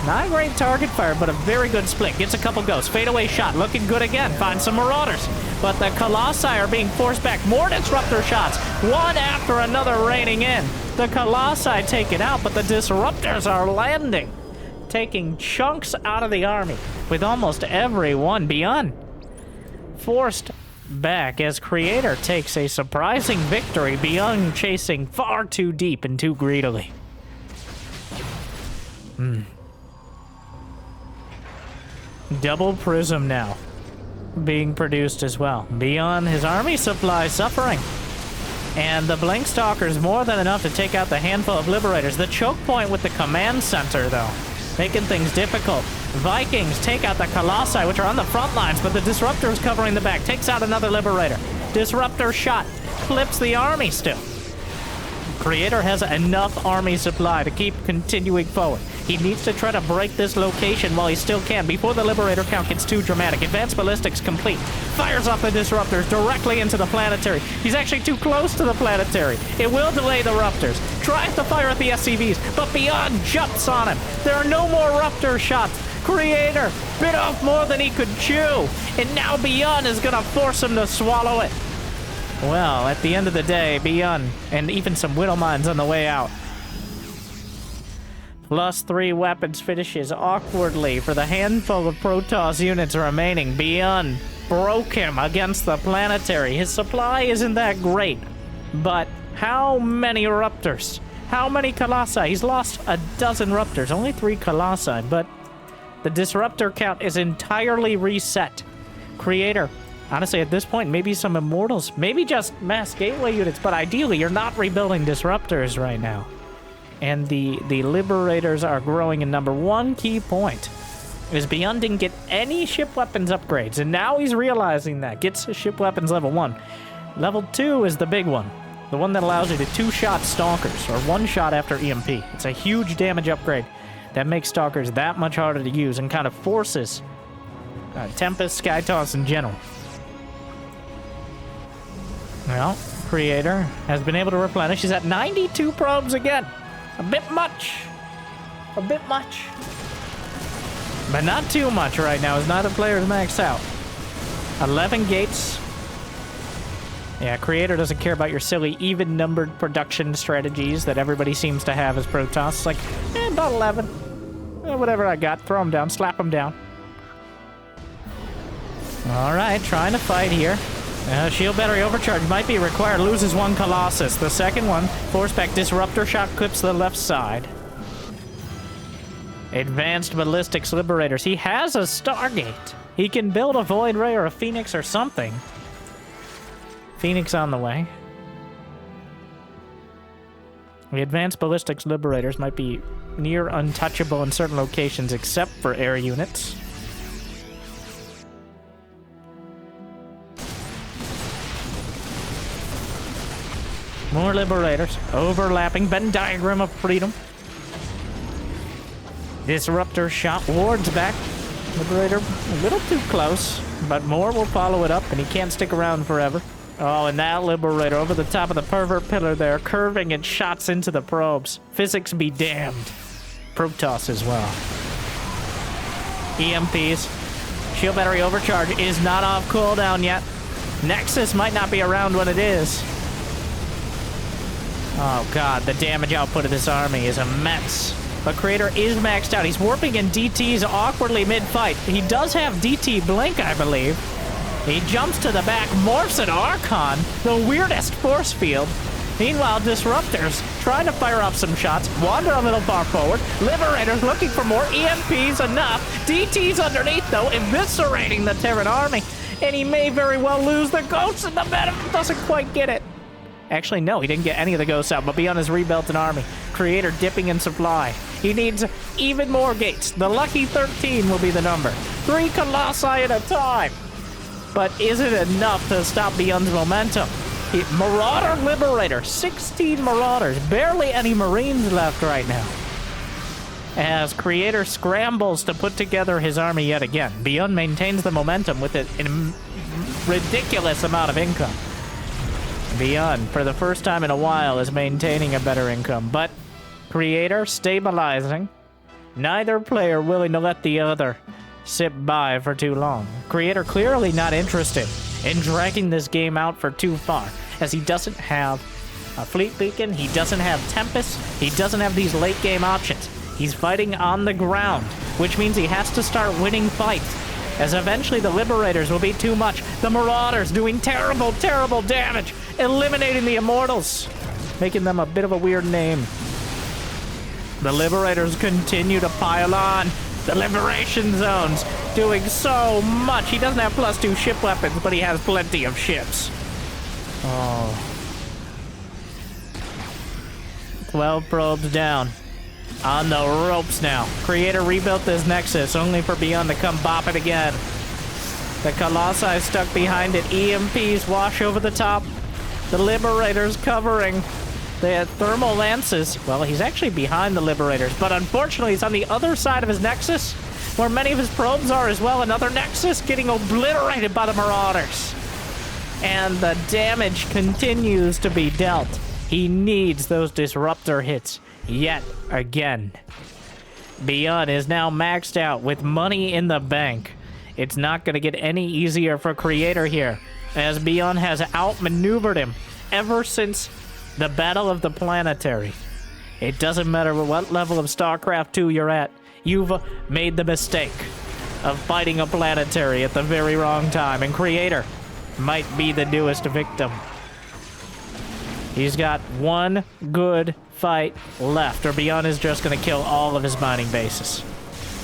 Not a great target fire, but a very good split. Gets a couple ghosts. Fadeaway shot. Looking good again. Finds some Marauders. But the Colossi are being forced back. More Disruptor shots. One after another raining in. The Colossi take it out, but the Disruptors are landing. Taking chunks out of the army. With almost every one. ByuN forced back as Creator takes a surprising victory. ByuN chasing far too deep and too greedily. Double Prism now being produced as well. ByuN, his army supply suffering. And the Blink Stalker's more than enough to take out the handful of Liberators. The choke point with the command center, though, making things difficult. Vikings take out the Colossi, which are on the front lines, but the Disruptor's covering the back. Takes out another Liberator. Disruptor shot. Clips the army still. Creator has enough army supply to keep continuing forward. He needs to try to break this location while he still can before the Liberator count gets too dramatic. Advanced Ballistics complete. Fires off the Disruptors directly into the Planetary. He's actually too close to the Planetary. It will delay the Ruptors. Tries to fire at the SCVs, but ByuN jumps on him. There are no more Ruptor shots. Creator bit off more than he could chew. And now ByuN is going to force him to swallow it. Well, at the end of the day, ByuN, and even some Widow Mines on the way out. +3 weapons finishes awkwardly for the handful of Protoss units remaining. ByuN broke him against the Planetary. His supply isn't that great, but how many Ruptors? How many Colossi? He's lost a dozen Raptors, only 3 Colossi, but the Disruptor count is entirely reset. Creator, honestly, at this point, maybe some Immortals, maybe just mass gateway units, but ideally, you're not rebuilding Disruptors right now. And the Liberators are growing in number. One key point is ByuN didn't get any ship weapons upgrades, and now he's realizing that. Gets ship weapons level 1. Level 2 is the big one. The one that allows you to 2-shot Stalkers, or 1-shot after EMP. It's a huge damage upgrade that makes Stalkers that much harder to use and kind of forces Tempest, Skytoss in general. Well, Creator has been able to replenish. He's at 92 probes again. A bit much. A bit much. But not too much right now, as neither player is maxed out. 11 gates. Yeah, Creator doesn't care about your silly even-numbered production strategies that everybody seems to have as Protoss. It's like, about 11. Whatever I got, throw them down, slap them down. Alright, trying to fight here. Shield battery overcharge might be required. Loses 1 Colossus. The second one, force back Disruptor shot clips the left side. Advanced Ballistics Liberators. He has a Stargate. He can build a Void Ray or a Phoenix or something. Phoenix on the way. The Advanced Ballistics Liberators might be near untouchable in certain locations except for air units. More Liberators. Overlapping. Venn diagram of freedom. Disruptor shot. Wards back. Liberator a little too close, but more will follow it up, and he can't stick around forever. Oh, and that Liberator over the top of the pervert pillar there, curving and shots into the probes. Physics be damned. Protoss as well. EMPs. Shield battery overcharge is not off cooldown yet. Nexus might not be around when it is. Oh god, the damage output of this army is immense. But Creator is maxed out. He's warping in DTs awkwardly mid-fight. He does have DT Blink, I believe. He jumps to the back, morphs an Archon, the weirdest force field. Meanwhile, Disruptors trying to fire off some shots, wander a little far forward. Liberators looking for more EMPs, enough. DT's underneath, though, eviscerating the Terran army. And he may very well lose the Ghosts, and the meta doesn't quite get it. Actually, no, he didn't get any of the Ghosts out, but ByuN has rebuilt an army. Creator dipping in supply. He needs even more gates. The lucky 13 will be the number. 3 Colossi at a time. But is it enough to stop ByuN's momentum? Marauder Liberator. 16 Marauders. Barely any Marines left right now. As Creator scrambles to put together his army yet again, ByuN maintains the momentum with a ridiculous amount of income. ByuN, for the first time in a while, is maintaining a better income, but Creator stabilizing. Neither player willing to let the other sit by for too long. Creator clearly not interested in dragging this game out for too far, as he doesn't have a Fleet Beacon, he doesn't have Tempest, he doesn't have these late game options. He's fighting on the ground, which means he has to start winning fights, as eventually the Liberators will be too much. The Marauders doing terrible, terrible damage, eliminating the Immortals, making them a bit of a weird name. The Liberators continue to pile on. The Liberation Zones doing so much. He doesn't have +2 ship weapons, but he has plenty of ships. Oh. 12 probes down. On the ropes now. Creator rebuilt this Nexus, only for ByuN to come bop it again. The Colossi stuck behind it. EMPs wash over the top. The Liberators covering. The Thermal Lances. Well, he's actually behind the Liberators, but unfortunately he's on the other side of his Nexus, where many of his probes are as well. Another Nexus getting obliterated by the Marauders. And the damage continues to be dealt. He needs those Disruptor hits yet again. ByuN is now maxed out with money in the bank. It's not going to get any easier for Creator here, as ByuN has outmaneuvered him ever since the Battle of the Planetary. It doesn't matter what level of StarCraft 2 you're at, you've made the mistake of fighting a Planetary at the very wrong time, and Creator might be the newest victim. He's got one good fight left, or ByuN is just going to kill all of his mining bases.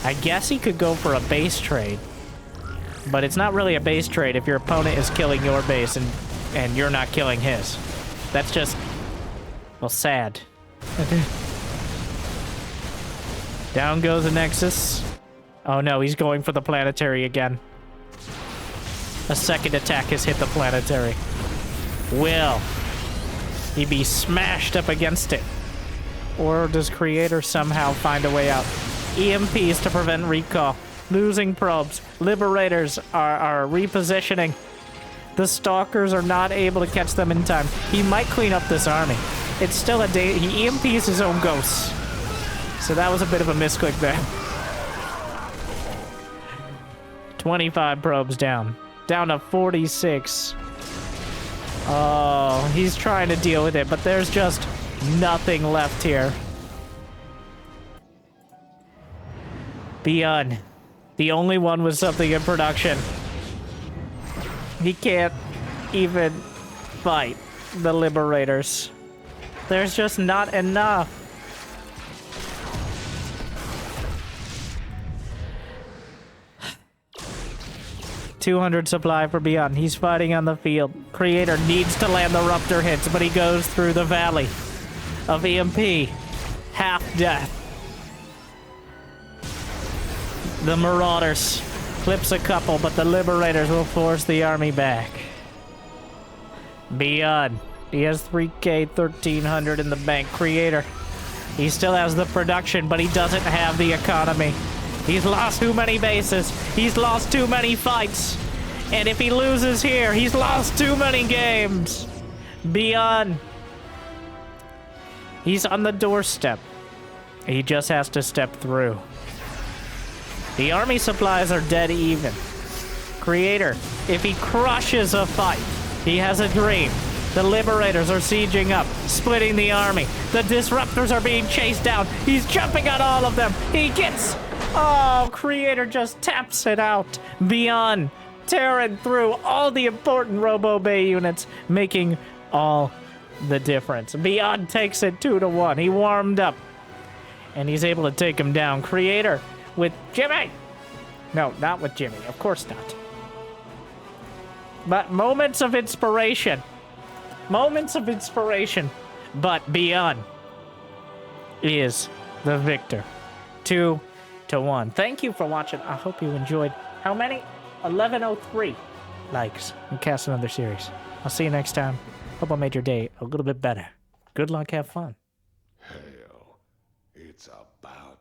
I guess he could go for a base trade, but it's not really a base trade if your opponent is killing your base and you're not killing his. That's just, well, sad. Down goes the Nexus. Oh no, he's going for the planetary again. A second attack has hit the planetary. Will he be smashed up against it? Or does Creator somehow find a way out? EMPs to prevent recall. Losing probes. Liberators are repositioning. The Stalkers are not able to catch them in time. He might clean up this army. It's still a day. He EMPs his own ghosts. So that was a bit of a misclick there. 25 probes down. Down to 46. Oh, he's trying to deal with it, but there's just nothing left here. ByuN, the only one with something in production. He can't even fight the Liberators. There's just not enough. $200 supply for ByuN. He's fighting on the field. Creator needs to land the Ruptor hits, but he goes through the valley of EMP. Half death. The Marauders clips a couple, but the Liberators will force the army back. ByuN. He has 3K, 1,300 in the bank. Creator. He still has the production, but he doesn't have the economy. He's lost too many bases. He's lost too many fights. And if he loses here, he's lost too many games. ByuN. He's on the doorstep. He just has to step through. The army supplies are dead even. Creator, if he crushes a fight, he has a dream. The Liberators are sieging up, splitting the army. The Disruptors are being chased down. He's jumping on all of them. He gets... Oh, Creator just taps it out. ByuN, Terran through all the important Robo Bay units, making all the difference. ByuN takes it 2-1. He warmed up, and he's able to take him down. Creator with Jimmy. No, not with Jimmy. Of course not. But moments of inspiration. Moments of inspiration. But ByuN is the victor. 2-1. Thank you for watching. I hope you enjoyed. How many? 1103 likes. And cast another series. I'll see you next time. Hope I made your day a little bit better. Good luck. Have fun. Hell, it's about